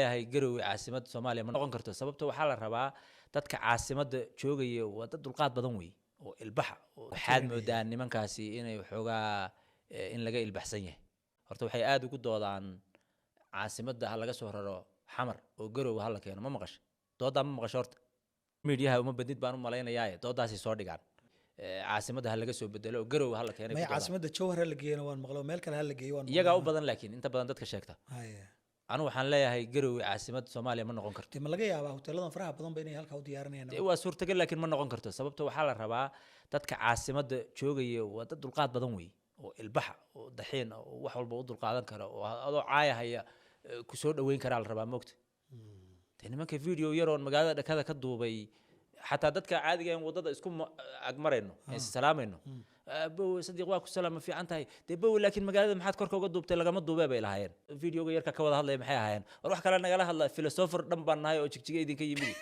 yahay garowe caasimada Soomaaliya ma noqon karto sababtoo waxaa la rabaa dadka caasimada joogaya waa dad dulqaad badan weey oo ilbaxa waxaad moodaa nimankaasi inay xoogaa in laga ilbaxsan yahay horta waxay aad ugu doodaan caasimada laga soo raro xamar oo garowe hal keeno ma maqashay dooda ma maqashay horta meediyaha uma badid baan u malaynayaa doodaasi soo dhigaan caasimada laga soo bedelo garowe hal keenay ma caasimada jawhar la geeyna waan maqlo meel kale hal la geeyo waan iyaga u badan laakiin inta badan dadka sheegta anu waxaan leeyahay garowe caasimada Soomaaliya ma noqon karto ma laga yaabaa hoteeladan faraha badan ba inay halka u diyaarinayaan waa suurtagal laakiin ma noqon karto sababtoo waxaa la rabaa dadka caasimada joogaya waa dad dulqaad badan weey oo ilbaxa oo daxiin oo wax walba u dulqaadan kara oo adoo caayahaya ku soo dhaweyn kara la rabaa moogta nimanka video yaroon magaalada dhakada ka duubay حتى دتك عادي يعني وضد اسكم أجمرينه يعني سلامينه بو صديق واقف سلام في عنتها تبو لكن مقالة محد كركو قد دوبت لقى مضو بابا إلى هاين فيديو غير كوضع هلا يمحيها هاين روح كلامنا قالها هلا فيلسوفر دم بناي أو تشجيع دي كي يمي